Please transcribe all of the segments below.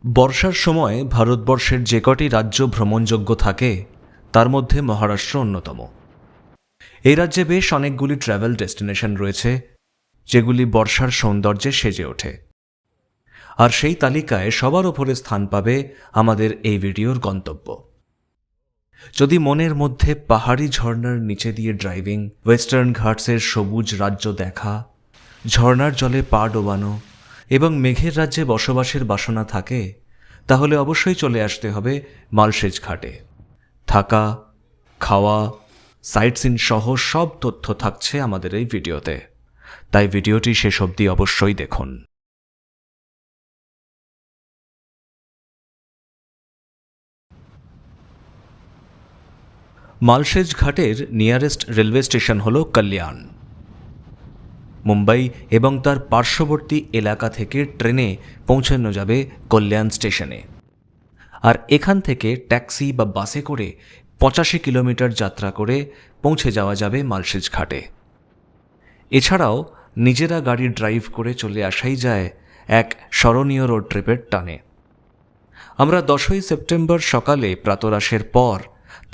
বর্ষার সময় ভারতবর্ষের যে কটি রাজ্য ভ্রমণযোগ্য থাকে তার মধ্যে মহারাষ্ট্র অন্যতম। এই রাজ্যে বেশ অনেকগুলি ট্র্যাভেল ডেস্টিনেশন রয়েছে যেগুলি বর্ষার সৌন্দর্যে সেজে ওঠে, আর সেই তালিকায় সবার ওপরে স্থান পাবে আমাদের এই ভিডিওর গন্তব্য। যদি মনের মধ্যে পাহাড়ি ঝর্ণার নিচে দিয়ে ড্রাইভিং, ওয়েস্টার্ন ঘাটসের সবুজ রাজ্য দেখা, ঝর্ণার জলে পা ডোবানো এবং মেঘের রাজ্যে বসবাসের বাসনা থাকে, তাহলে অবশ্যই চলে আসতে হবে মালসেজ ঘাটে। থাকা, খাওয়া, সাইট সিন সহ সব তথ্য থাকছে আমাদের এই ভিডিওতে, তাই ভিডিওটি শেষ অবধি অবশ্যই দেখুন। মালসেজ ঘাটের নিয়ারেস্ট রেলওয়ে স্টেশন হল কল্যাণ। মুম্বাই এবং তার পার্শ্ববর্তী এলাকা থেকে ট্রেনে পৌঁছানো যাবে কল্যাণ স্টেশনে, আর এখান থেকে ট্যাক্সি বা বাসে করে 85 কিলোমিটার যাত্রা করে পৌঁছে যাওয়া যাবে মালসেজ ঘাটে। এছাড়াও নিজেরা গাড়ি ড্রাইভ করে চলে আসাই যায় এক স্মরণীয় রোড ট্রিপের টানে। আমরা 10ই সেপ্টেম্বর সকালে প্রাতরাশের পর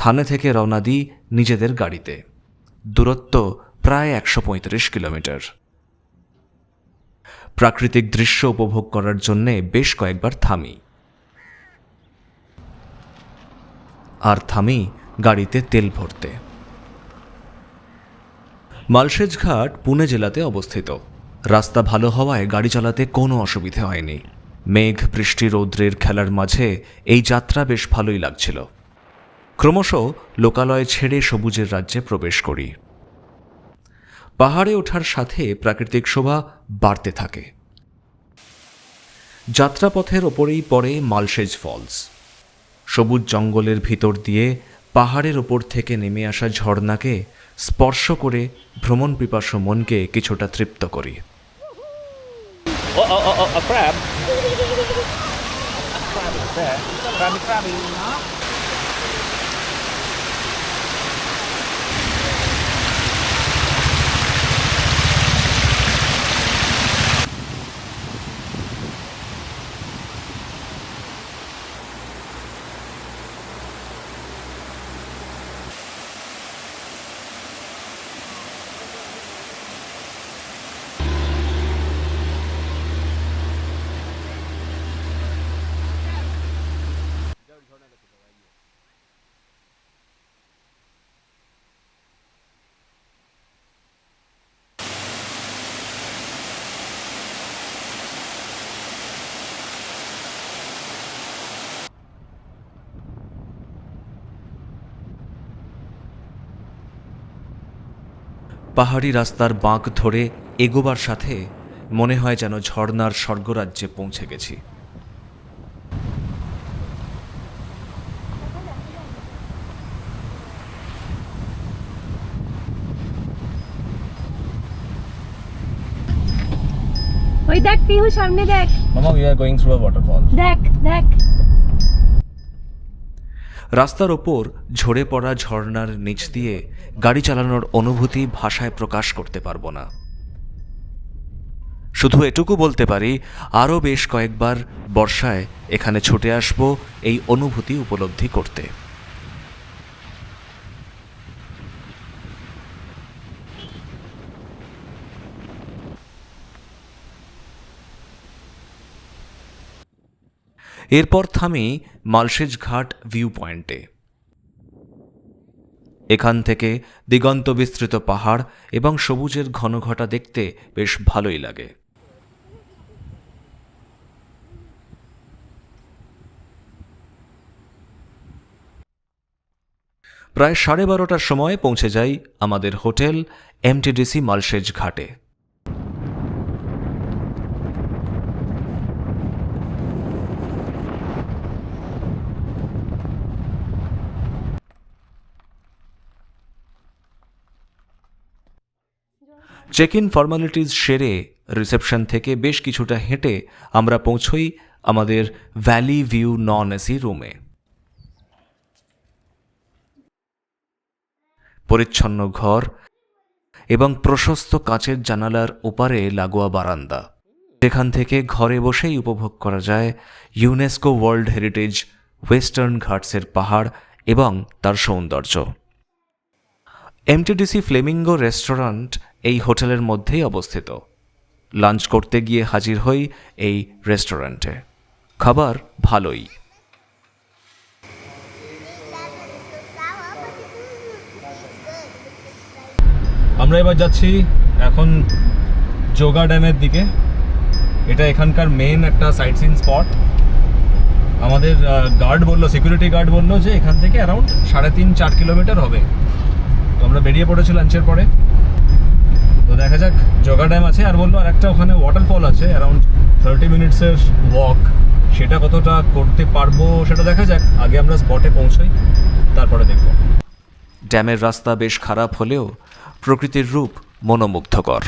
থানে থেকে রওনা দিই নিজেদের গাড়িতে। দূরত্ব প্রায় 135 কিলোমিটার। প্রাকৃতিক দৃশ্য উপভোগ করার জন্যে বেশ কয়েকবার থামি, আর থামি গাড়িতে তেল ভরতে। মালসেজ ঘাট পুনে জেলাতে অবস্থিত। রাস্তা ভালো হওয়ায় গাড়ি চালাতে কোনো অসুবিধে হয়নি। মেঘ, বৃষ্টি, রৌদ্রের খেলার মাঝে এই যাত্রা বেশ ভালোই লাগছিল। ক্রমশ লোকালয় ছেড়ে সবুজের রাজ্যে প্রবেশ করি। পাহাড়ে ওঠার সাথে প্রাকৃতিক শোভা বাড়তে থাকে। যাত্রাপথের ওপরেই পড়ে মালসেজ ফলস। সবুজ জঙ্গলের ভিতর দিয়ে পাহাড়ের ওপর থেকে নেমে আসা ঝর্ণাকে স্পর্শ করে ভ্রমণ পিপাসু মনকে কিছুটা তৃপ্ত করি। A crab. Crab is there. Crabby. পাহাড়ি রাস্তার বাঁক ধরে এগোবার সাথে মনে হয় যেন ঝর্ণার স্বর্গরাজ্যে পৌঁছে গেছি। ওই দেখ পিহু, সামনে দেখ। Mama, we are going through a waterfall. দেখ দেখ। রাস্তার ওপর ঝরে পড়া ঝর্ণার নিচ দিয়ে গাড়ি চালানোর অনুভূতি ভাষায় প্রকাশ করতে পারবো না। শুধু এটুকু বলতে পারি, আরও বেশ কয়েকবার বর্ষায় এখানে ছুটে আসব এই অনুভূতি উপলব্ধি করতে। এরপর থামি মালসেজ ঘাট ভিউ পয়েন্টে। এখান থেকে দিগন্ত বিস্তৃত পাহাড় এবং সবুজের ঘনঘটা দেখতে বেশ ভালোই লাগে। প্রায় 12:30টার সময় পৌঁছে যাই আমাদের হোটেল এমটিডিসি মালসেজ ঘাটে। চেক ইন ফর্মালিটিস সেরে রিসেপশন থেকে বেশ কিছুটা হেঁটে আমরা পৌঁছই আমাদের ভ্যালি ভিউ নন এসি রুমে। পরিচ্ছন্ন ঘর এবং প্রশস্ত কাঁচের জানালার ওপারে লাগোয়া বারান্দা। যেখান থেকে ঘরে বসেই উপভোগ করা যায় ইউনেস্কো ওয়ার্ল্ড হেরিটেজ ওয়েস্টার্ন ঘাটসের পাহাড় এবং তার সৌন্দর্য। এমটিডিসি ফ্লেমিঙ্গো রেস্টুরেন্ট এই হোটেলের মধ্যেই অবস্থিত। লাঞ্চ করতে গিয়ে হাজির হই এই রেস্টুরেন্টে। খাবার ভালোই। আমরা এবার যাচ্ছি এখন জোগা ড্যামের দিকে। এটা এখানকার মেন একটা সাইট সিন স্পট। আমাদের গার্ড বললো, সিকিউরিটি গার্ড বললো যে এখান থেকে অ্যারাউন্ড 3.5-4 কিলোমিটার হবে। তো আমরা বেরিয়ে পড়েছি লাঞ্চের পরে। তো দেখা যাক, জোগা ড্যাম আছে, আর বললো আর একটা ওখানে ওয়াটারফল আছে অ্যারাউন্ড 30 মিনিটসের ওয়াক। সেটা কতটা করতে পারবো সেটা দেখা যাক। আগে আমরা স্পটে পৌঁছাই, তারপরে দেখব। ড্যামের রাস্তা বেশ খারাপ হলেও প্রকৃতির রূপ মনোমুগ্ধকর।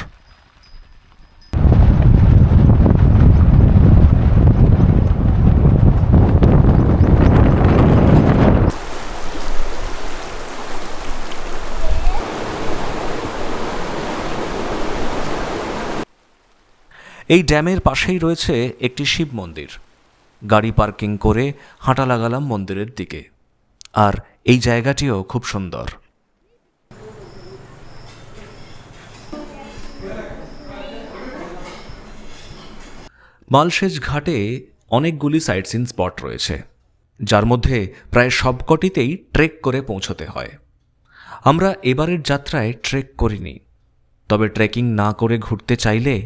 এই ড্যামের পাশেই রয়েছে একটি শিব মন্দির। গাড়ি পার্কিং করে হাঁটা লাগালাম মন্দিরের দিকে। আর এই জায়গাটিও খুব সুন্দর। মালসেজ ঘাটে অনেকগুলি সাইট সিন স্পট রয়েছে, যার মধ্যে প্রায় সবকটিতেই ট্রেক করে পৌঁছতে হয়। আমরা এবারের যাত্রায় ট্রেক করিনি, তবে ট্রেকিং না করে ঘুরতে চাইলে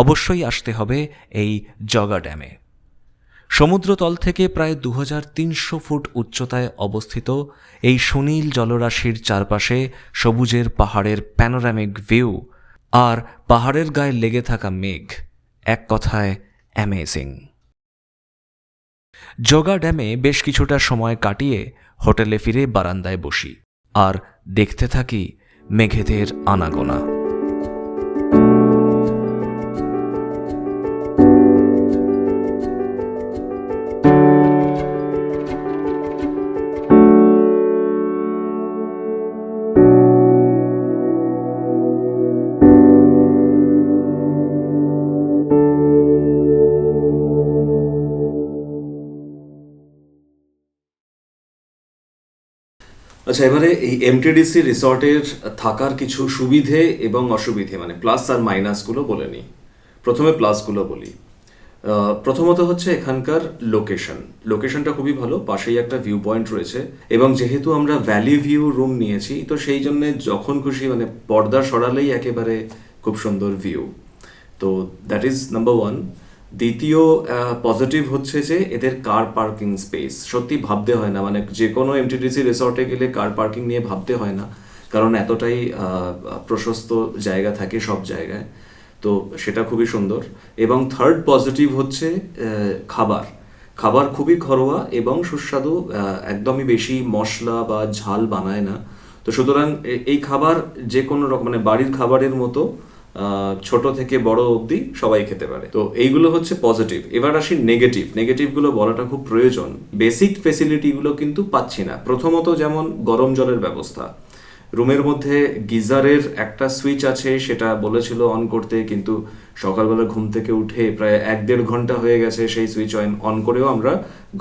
অবশ্যই আসতে হবে এই জগা ড্যামে। সমুদ্রতল থেকে প্রায় 2300 ফুট উচ্চতায় অবস্থিত এই সুনীল জলরাশির চারপাশে সবুজের পাহাড়ের প্যানোরামিক ভিউ আর পাহাড়ের গায়ে লেগে থাকা মেঘ, এক কথায় অ্যামেজিং। জগা ড্যামে বেশ কিছুটা সময় কাটিয়ে হোটেলে ফিরে বারান্দায় বসি আর দেখতে থাকি মেঘেদের আনাগোনা। আচ্ছা, এবারে এই এমটিডিসি রিসর্টের থাকার কিছু সুবিধে এবং অসুবিধে, মানে প্লাস আর মাইনাসগুলো বলে নিই। প্রথমে প্লাসগুলো বলি। প্রথমত হচ্ছে এখানকার লোকেশনটা খুবই ভালো। পাশেই একটা ভিউ পয়েন্ট রয়েছে, এবং যেহেতু আমরা ভ্যালি ভিউ রুম নিয়েছি, তো সেই জন্য যখন খুশি মানে পর্দা সরালেই একেবারে খুব সুন্দর ভিউ। তো দ্যাট ইজ নাম্বার ওয়ান। দ্বিতীয় পজিটিভ হচ্ছে যে এদের কার পার্কিং স্পেস সত্যি ভাবতে হয় না, মানে যে কোনো এমটিডিসি রিসর্টে গেলে কার পার্কিং নিয়ে ভাবতে হয় না, কারণ এতটাই প্রশস্ত জায়গা থাকে সব জায়গায়। তো সেটা খুবই সুন্দর। এবং থার্ড পজিটিভ হচ্ছে খাবার খুবই ঘরোয়া এবং সুস্বাদু, একদমই বেশি মশলা বা ঝাল বানায় না। তো সুতরাং এই খাবার যে কোনো রকম মানে বাড়ির খাবারের মতো ছোট থেকে বড় অবধি সবাই খেতে পারে। তো এইগুলো হচ্ছে পজিটিভ। এবার আসি নেগেটিভগুলো বলাটা খুব প্রয়োজন। বেসিক ফেসিলিটিগুলো কিন্তু পাচ্ছি না। প্রথমত যেমন গরম জলের ব্যবস্থা। রুমের মধ্যে গিজারের একটা সুইচ আছে, সেটা বলেছিল অন করতে, কিন্তু সকালবেলা ঘুম থেকে উঠে প্রায় 1-1.5 ঘন্টা হয়ে গেছে সেই সুইচ অন করেও আমরা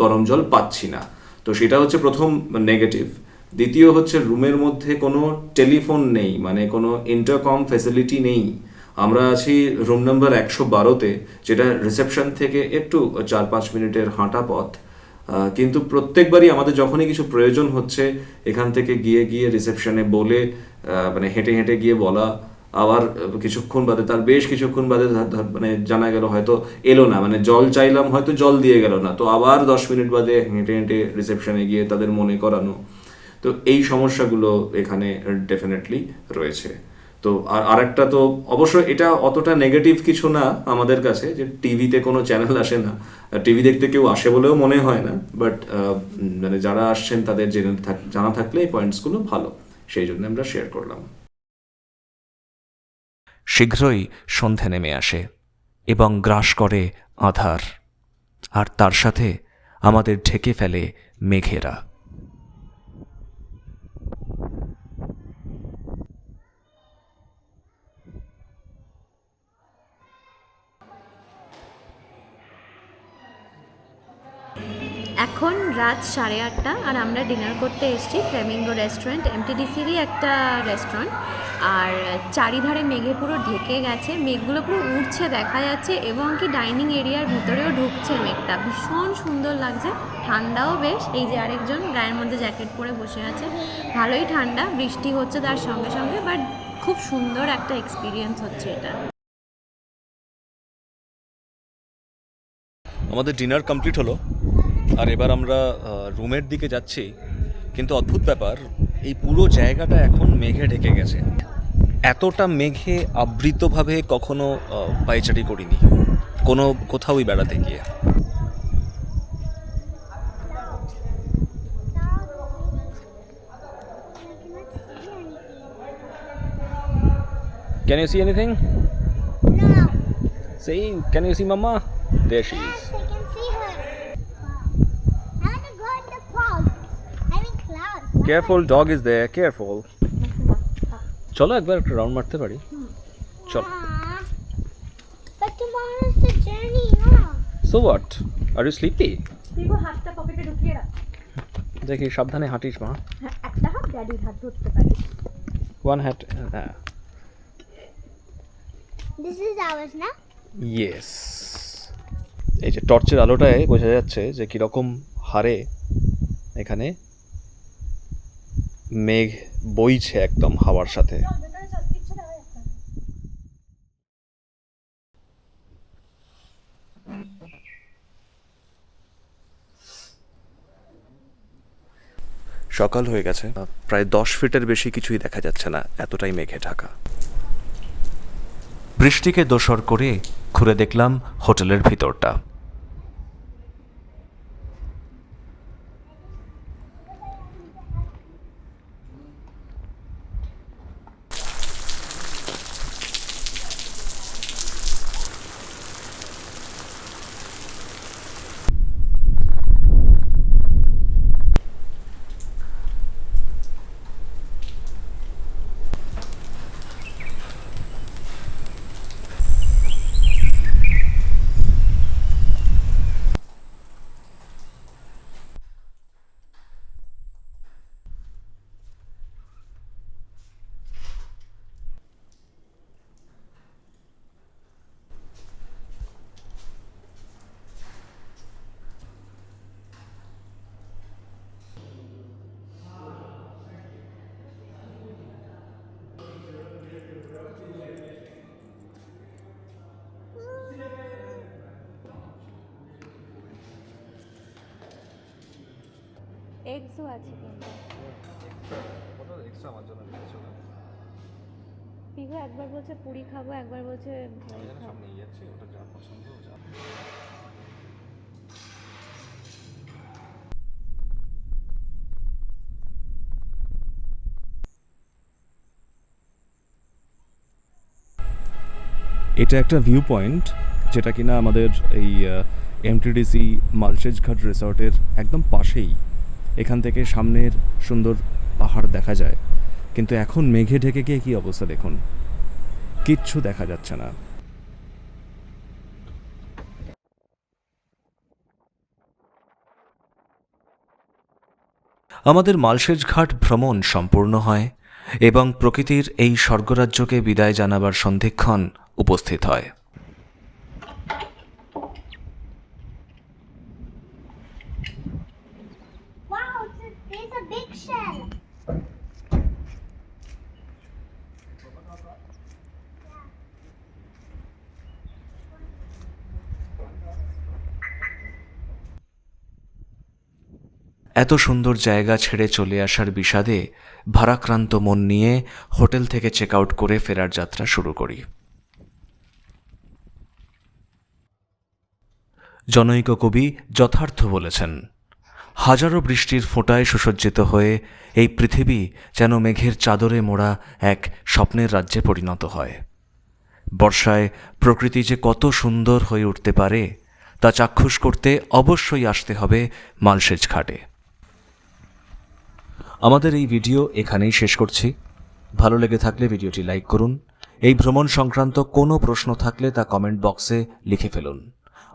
গরম জল পাচ্ছি না। তো সেটা হচ্ছে প্রথম নেগেটিভ। দ্বিতীয় হচ্ছে রুমের মধ্যে কোনো টেলিফোন নেই, মানে কোনো ইন্টারকম ফেসিলিটি নেই। আমরা আছি রুম নাম্বার 112-তে, যেটা রিসেপশন থেকে একটু 4-5 মিনিটের হাঁটা পথ। কিন্তু প্রত্যেকবারই আমাদের যখনই কিছু প্রয়োজন হচ্ছে এখান থেকে গিয়ে রিসেপশনে বলে, মানে হেঁটে হেঁটে গিয়ে বলা, আবার কিছুক্ষণ বাদে তার বেশ কিছুক্ষণ বাদে মানে জানা গেল হয়তো এলো না, মানে জল চাইলাম হয়তো জল দিয়ে গেল না, তো আবার 10 মিনিট বাদে হেঁটে হেঁটে রিসেপশনে গিয়ে তাদের মনে করানো। তো এই সমস্যাগুলো এখানে ডেফিনেটলি রয়েছে। তো আর একটা তো অবশ্য এটা অতটা নেগেটিভ কিছু না আমাদের কাছে, যে টিভিতে কোনো চ্যানেল আসে না, টিভি দেখতে কেউ আসে বলেও মনে হয় না। বাট মানে যারা আসছেন তাদের জানা থাকলে এই পয়েন্টসগুলো ভালো, সেই জন্য আমরা শেয়ার করলাম। শীঘ্রই সন্ধে নেমে আসে এবং গ্রাস করে আঁধার, আর তার সাথে আমাদের ঢেকে ফেলে মেঘেরা। এখন রাত 8:30 আর আমরা ডিনার করতে এসেছি ফ্লেমিঙ্গো রেস্টুরেন্ট, এমটিডিসিরই একটা রেস্টুরেন্ট। আর চারিধারে মেঘে পুরো ঢেকে গেছে, মেঘগুলো পুরো উড়ছে দেখা যাচ্ছে, এবং কি ডাইনিং এরিয়ার ভিতরেও ঢুকছে মেঘটা। ভীষণ সুন্দর লাগছে, ঠান্ডাও বেশ। এই যে আরেকজন গায়ের মধ্যে জ্যাকেট পরে বসে আছে, ভালোই ঠান্ডা, বৃষ্টি হচ্ছে তার সঙ্গে সঙ্গে, বাট খুব সুন্দর একটা এক্সপিরিয়েন্স হচ্ছে এটা। আমাদের ডিনার কমপ্লিট হলো, আর এবার আমরা রুমের দিকে যাচ্ছি। কিন্তু অদ্ভুত ব্যাপার, এই পুরো জায়গাটা এখন মেঘে ঢেকে গেছে। এতটা মেঘে আবৃতভাবে কখনো পায়চারি করিনি কোথাওই বেড়াতে গিয়ে। Can you see anything? No. See, can you see Mama? There she is. Yes, I can see her. I want to go in the fog. I'm in clouds. Careful, dog is there. Careful. চলো একবার একটা round মারতে পারি। চলো। Aw. But tomorrow's the journey, huh? So what? Are you sleepy? তুইও হাতটা পকেটে ঢুকিয়ে রাখ। দেখি সাবধানে হাঁটিস মা। হ্যাঁ, একটা হাত ড্যাডির হাত ধরতে পারিস। One hat. This is ours, na? Yes. এই যে টর্চের আলোটায় বোঝা যাচ্ছে যে কিরকম হারে এখানে মেঘ বইছে একদম হাওয়ার সাথে। সকাল হয়ে গেছে, প্রায় 10 ফিটের বেশি কিছুই দেখা যাচ্ছে না, এতটাই মেঘে ঢাকা। বৃষ্টিকে দোসর করে ঘুরে দেখলাম হোটেলের ভিতরটা। এগসও আছে কিন্তু। পিহু একবার বলছে পুরি খাবো, একবার বলছে এটা একটা ভিউ পয়েন্ট, যেটা কিনা আমাদের এই এমটিডিসি মালসেজ ঘাট রিসর্টের একদম পাশেই। এখান থেকে সামনের সুন্দর পাহাড় দেখা যায়, কিন্তু এখন মেঘে ঢেকে গিয়ে কী অবস্থা দেখুন, কিচ্ছু দেখা যাচ্ছে না। আমাদের মালসেজ ঘাট ভ্রমণ সম্পূর্ণ হয় এবং প্রকৃতির এই স্বর্গরাজ্যকে বিদায় জানাবার সন্ধিক্ষণ উপস্থিত হয়। Wow, there's a big shell. এত সুন্দর জায়গা ছেড়ে চলে আসার বিষাদে ভারাক্রান্ত মন নিয়ে হোটেল থেকে চেক আউট করে ফেরার যাত্রা শুরু করি। জনৈক কবি যথার্থ বলেছেন, হাজারো বৃষ্টির ফোঁটায় সুসজ্জিত হয়ে এই পৃথিবী যেন মেঘের চাদরে মোড়া এক স্বপ্নের রাজ্যে পরিণত হয়। বর্ষায় প্রকৃতি যে কত সুন্দর হয়ে উঠতে পারে তা চাক্ষুষ করতে অবশ্যই আসতে হবে মালসেজ ঘাটে। আমাদের এই ভিডিও এখানেই শেষ করছি। ভালো লেগে থাকলে ভিডিওটি লাইক করুন। এই ভ্রমণ সংক্রান্ত কোনো প্রশ্ন থাকলে তা কমেন্ট বক্সে লিখে ফেলুন।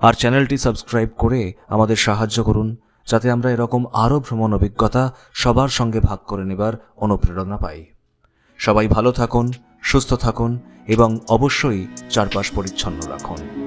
আর চ্যানেলটি সাবস্ক্রাইব করে আমাদের সাহায্য করুন, যাতে আমরা এরকম আরও ভ্রমণ অভিজ্ঞতা সবার সঙ্গে ভাগ করে নেবার অনুপ্রেরণা পাই। সবাই ভালো থাকুন, সুস্থ থাকুন এবং অবশ্যই চারপাশ পরিচ্ছন্ন রাখুন।